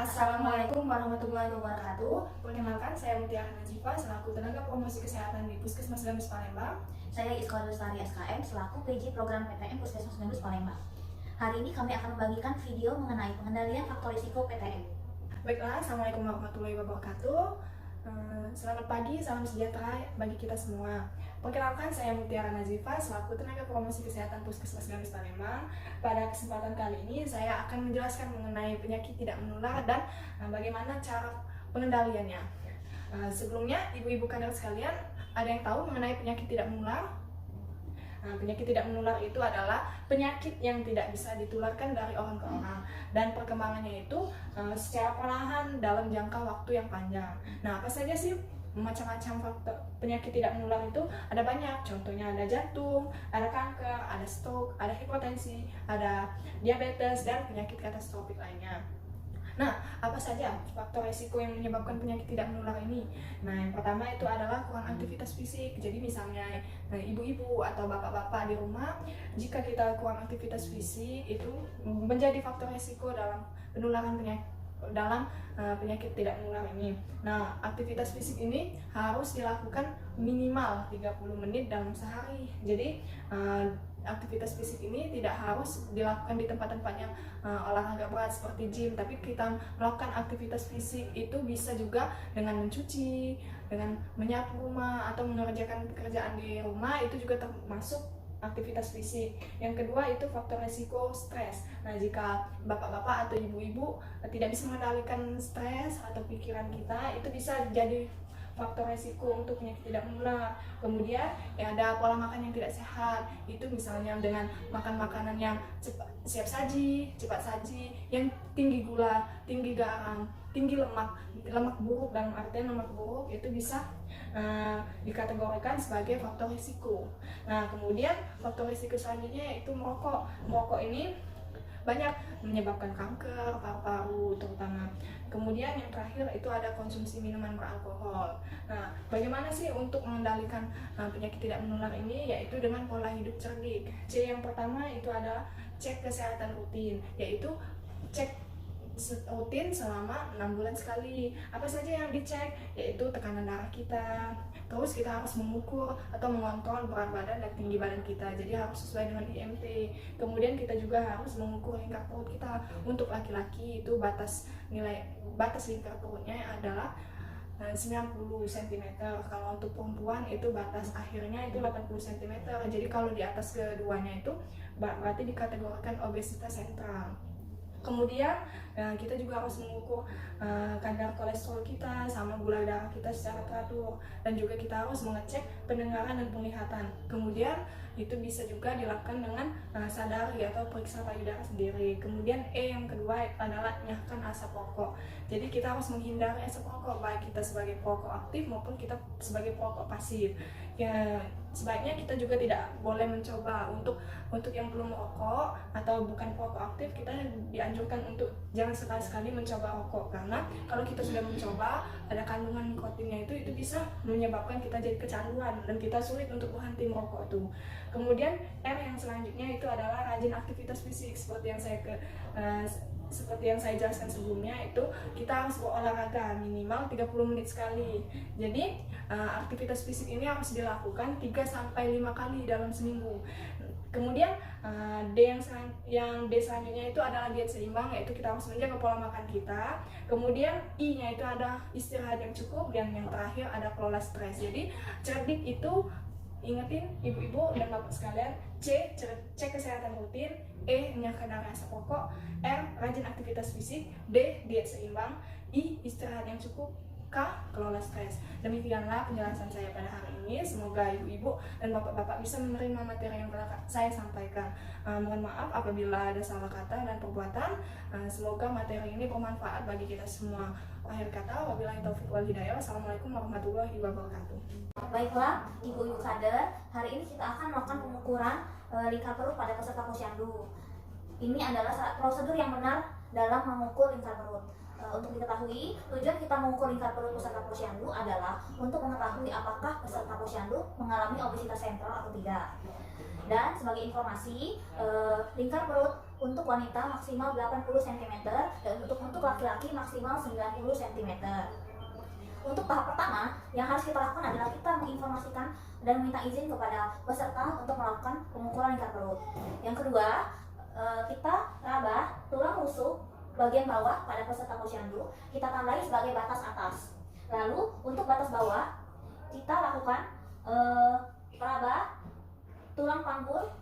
Assalamualaikum warahmatullahi wabarakatuh. Perkenalkan, saya Mutiara Nazifa selaku tenaga promosi kesehatan di Puskesmas Gambus Palembang. Saya Iskandar Lestari SKM selaku PJ Program PTM Puskesmas Gambus Palembang. Hari ini kami akan membagikan video mengenai pengendalian faktor risiko PTM. Baiklah, Assalamualaikum warahmatullahi wabarakatuh. Selamat pagi, salam sejahtera bagi kita semua. Perkenalkan, saya Mutiara Nazifa selaku tenaga promosi kesehatan Puskesmas Gambus Palembang. Pada kesempatan kali ini saya akan menjelaskan mengenai penyakit tidak menular dan bagaimana cara pengendaliannya. Sebelumnya, ibu-ibu kader sekalian, ada yang tahu mengenai penyakit tidak menular? Penyakit tidak menular itu adalah penyakit yang tidak bisa ditularkan dari orang ke orang, dan perkembangannya itu secara perlahan dalam jangka waktu yang panjang. Nah, apa saja sih macam-macam faktor penyakit tidak menular itu? Ada banyak, contohnya ada jantung, ada kanker, ada stroke, ada hipertensi, ada diabetes, dan penyakit katastrofik lainnya. Nah, apa saja faktor resiko yang menyebabkan penyakit tidak menular ini? Nah, yang pertama itu adalah kurang aktivitas fisik. Jadi misalnya ibu-ibu atau bapak-bapak di rumah, jika kita kurang aktivitas fisik itu menjadi faktor resiko dalam penularan penyakit tidak menular ini. Nah, aktivitas fisik ini harus dilakukan minimal 30 menit dalam sehari. Jadi aktivitas fisik ini tidak harus dilakukan di tempat-tempat yang olahraga berat seperti gym, tapi kita melakukan aktivitas fisik itu bisa juga dengan mencuci, dengan menyapu rumah, atau mengerjakan pekerjaan di rumah, itu juga termasuk aktivitas fisik. Yang kedua itu faktor resiko stres. Nah, jika bapak-bapak atau ibu-ibu tidak bisa mengendalikan stres atau pikiran kita, itu bisa jadi faktor resiko untuk penyakit tidak menular. Kemudian ada pola makan yang tidak sehat, itu misalnya dengan makan makanan yang cepat saji, yang tinggi gula, tinggi garam, tinggi lemak buruk. Dalam artian lemak buruk itu bisa dikategorikan sebagai faktor risiko. Nah, kemudian faktor risiko selanjutnya yaitu merokok. Merokok ini banyak menyebabkan kanker paru-paru terutama. Kemudian yang terakhir itu ada konsumsi minuman beralkohol. Nah, bagaimana sih untuk mengendalikan penyakit tidak menular ini? Yaitu dengan pola hidup cerdik. C yang pertama itu adalah cek kesehatan rutin, yaitu cek rutin selama 6 bulan sekali. Apa saja yang dicek? Yaitu tekanan darah kita. Terus kita harus mengukur atau mengontrol berat badan dan tinggi badan kita, jadi harus sesuai dengan IMT. Kemudian kita juga harus mengukur lingkar perut kita. Untuk laki-laki itu batas lingkar perutnya adalah 90 cm. Kalau untuk perempuan itu batas akhirnya itu 80 cm. Jadi kalau di atas keduanya itu berarti dikategorikan obesitas sentral. Kemudian kita juga harus mengukur kadar kolesterol kita sama gula darah kita secara teratur, dan juga kita harus mengecek pendengaran dan penglihatan. Kemudian itu bisa juga dilakukan dengan sadari atau periksa payudara sendiri. Kemudian yang kedua adalah nyahkan asap rokok. Jadi kita harus menghindari asap rokok, baik kita sebagai perokok aktif maupun kita sebagai perokok pasif. Ya, sebaiknya kita juga tidak boleh mencoba untuk yang belum merokok atau bukan perokok aktif. Kita dianjurkan untuk jangan sekali-sekali mencoba rokok, karena kalau kita sudah mencoba ada kandungan nikotinnya itu bisa menyebabkan kita jadi kecanduan dan kita sulit untuk berhenti merokok itu. Kemudian R yang selanjutnya itu adalah rajin aktivitas fisik. Seperti yang saya jelaskan sebelumnya, itu kita harus berolahraga minimal 30 menit sekali. Jadi aktivitas fisik ini harus dilakukan 3-5 kali dalam seminggu. Kemudian D selanjutnya itu adalah diet seimbang, yaitu kita harus menjaga pola makan kita. Kemudian I-nya itu ada istirahat yang cukup, dan yang terakhir ada kelola stres. Jadi cerdik itu, ingetin ibu-ibu dan bapak sekalian, C cek kesehatan rutin, E menyahkan asap rokok, R rajin aktivitas fisik, D diet seimbang, I istirahat yang cukup, K kelola stres. Demikianlah penjelasan saya pada hari ini. Semoga ibu-ibu dan bapak-bapak bisa menerima materi yang telah saya sampaikan. Mohon maaf apabila ada salah kata dan perbuatan. Semoga materi ini bermanfaat bagi kita semua. Akhir kata, wabillahi taufiq wal hidayah. Wassalamualaikum warahmatullahi wabarakatuh. Baiklah, ibu-ibu kader, hari ini kita akan melakukan pengukuran lingkar perut pada peserta posyandu. Ini adalah prosedur yang benar dalam mengukur lingkar perut. Untuk diketahui, tujuan kita mengukur lingkar perut peserta posyandu adalah untuk mengetahui apakah peserta posyandu mengalami obesitas sentral atau tidak. Dan sebagai informasi, lingkar perut Untuk wanita maksimal 80 cm dan untuk laki-laki maksimal 90 cm. Untuk tahap pertama, yang harus kita lakukan adalah kita menginformasikan dan meminta izin kepada peserta untuk melakukan pengukuran lingkar perut. Yang kedua, kita raba tulang rusuk bagian bawah pada peserta posyandu, kita tandai sebagai batas atas. Lalu untuk batas bawah, kita lakukan raba tulang panggul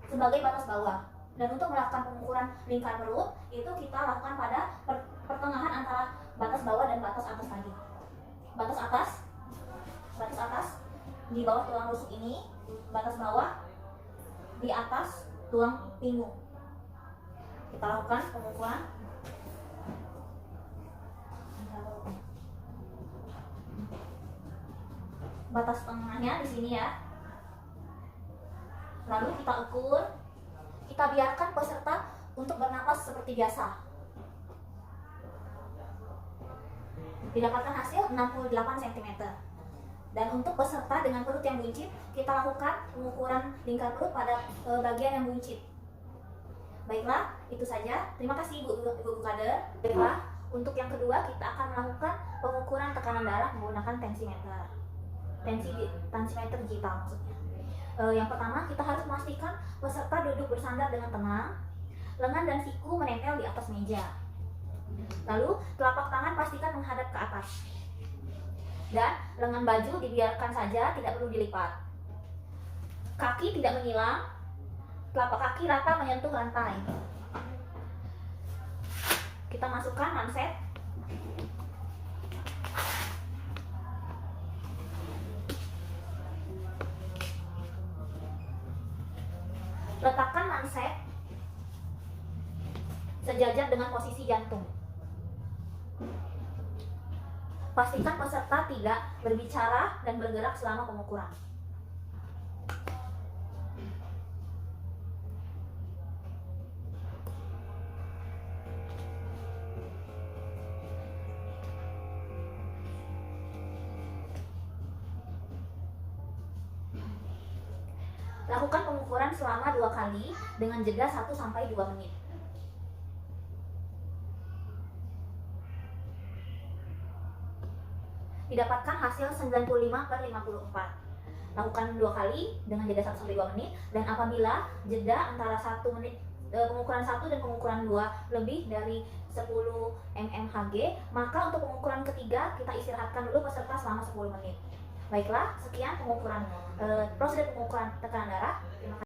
sebagai batas bawah. Dan untuk melakukan pengukuran lingkar perut, itu kita lakukan pada pertengahan antara batas bawah dan batas atas tadi. Batas atas di bawah tulang rusuk ini, batas bawah di atas tulang pinggung. Kita lakukan pengukuran. Batas tengahnya di sini ya. Lalu kita ukur. Kita biarkan peserta untuk bernapas seperti biasa. Didapatkan hasil 68 cm. Dan untuk peserta dengan perut yang buncit, kita lakukan pengukuran lingkar perut pada bagian yang buncit. Baiklah, itu saja. Terima kasih Ibu Kader. Baiklah, untuk yang kedua kita akan melakukan pengukuran tekanan darah menggunakan tensimeter. Tensimeter digital maksudnya. Yang pertama, kita harus memastikan peserta duduk bersandar dengan tenang, lengan dan siku menempel di atas meja. Lalu, telapak tangan pastikan menghadap ke atas. Dan lengan baju dibiarkan saja, tidak perlu dilipat. Kaki tidak menyilang, telapak kaki rata menyentuh lantai. Kita masukkan manset. Letakkan manset sejajar dengan posisi jantung. Pastikan peserta tidak berbicara dan bergerak selama pengukuran. Lakukan pengukuran selama 2 kali dengan jeda 1-2 menit. Didapatkan hasil 95/54. Lakukan 2 kali dengan jeda 1-2 menit, dan apabila jeda antara 1 menit pengukuran 1 dan pengukuran 2 lebih dari 10 mmHg, maka untuk pengukuran ketiga kita istirahatkan dulu peserta selama 10 menit. Baiklah, sekian pengukuran prosedur pengukuran tekanan darah. Terima kasih.